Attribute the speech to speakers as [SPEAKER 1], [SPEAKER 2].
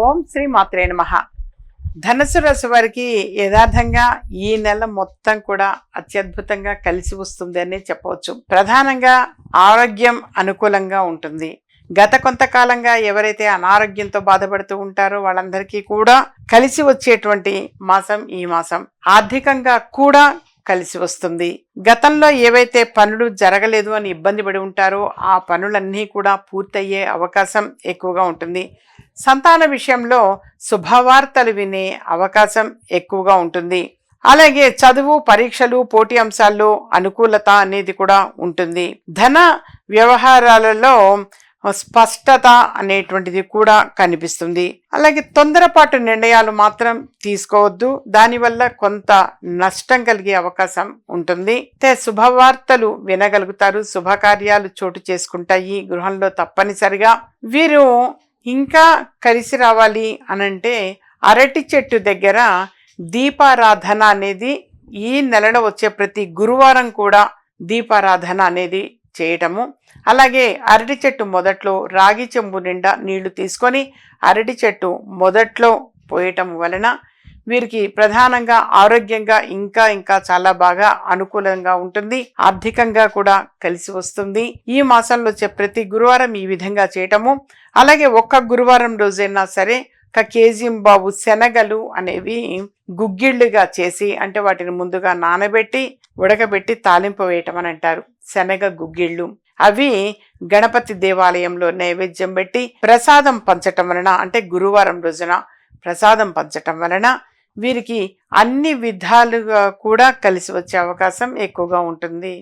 [SPEAKER 1] ఓం శ్రీ మాత్రే నమః. ధనుసు రాశి వారికి యథార్థంగా ఈ నెల మొత్తం కూడా అత్యద్భుతంగా కలిసి వస్తుంది అని చెప్పవచ్చు. ప్రధానంగా ఆరోగ్యం అనుకూలంగా ఉంటుంది. గత కొంతకాలంగా ఎవరైతే అనారోగ్యంతో బాధపడుతూ ఉంటారో వాళ్ళందరికీ కూడా కలిసి వచ్చేటువంటి మాసం ఈ మాసం. ఆర్థికంగా కూడా కలిసి వస్తుంది. గతంలో ఏవైతే పనులు జరగలేదు అని ఇబ్బంది పడి ఉంటారో ఆ పనులన్నీ కూడా పూర్తయ్యే అవకాశం ఎక్కువగా ఉంటుంది. సంతాన విషయంలో శుభవార్తలు వినే అవకాశం ఎక్కువగా ఉంటుంది. అలాగే చదువు, పరీక్షలు, పోటీ అంశాల్లో అనుకూలత అనేది కూడా ఉంటుంది. ధన వ్యవహారాలలో స్పష్టత అనేటువంటిది కూడా కనిపిస్తుంది. అలాగే తొందరపాటు నిర్ణయాలు మాత్రం తీసుకోవద్దు, దానివల్ల కొంత నష్టం కలిగే అవకాశం ఉంటుంది. శుభవార్తలు వినగలుగుతారు, శుభకార్యాలు చోటు చేసుకుంటాయి గృహంలో తప్పనిసరిగా. వీరు ఇంకా కలిసి రావాలి అనంటే అరటి చెట్టు దగ్గర దీపారాధన అనేది ఈ నెలలో వచ్చే ప్రతి గురువారం కూడా దీపారాధన అనేది చేయటము. అలాగే అరటి చెట్టు మొదట్లో రాగి చెంబు నిండా నీళ్లు తీసుకొని అరటి చెట్టు మొదట్లో పోయటం వలన వీరికి ప్రధానంగా ఆరోగ్యంగా ఇంకా చాలా బాగా అనుకూలంగా ఉంటుంది. ఆర్థికంగా కూడా కలిసి వస్తుంది. ఈ మాసంలో వచ్చే ప్రతి గురువారం ఈ విధంగా చేయటము. అలాగే ఒక్క గురువారం రోజైనా సరే 1 కేజీ బాబు శనగలు అనేవి గుగ్గిళ్ళుగా చేసి, అంటే వాటిని ముందుగా నానబెట్టి ఉడకబెట్టి తాలింపు వేయటం అని అంటారు. శనగ గుగ్గిళ్ళు అవి గణపతి దేవాలయంలో నైవేద్యం పెట్టి ప్రసాదం పంచటం వలన, అంటే గురువారం రోజున ప్రసాదం పంచటం వలన వీరికి అన్ని విధాలుగా కూడా కలిసి వచ్చే అవకాశం ఎక్కువగా ఉంటుంది.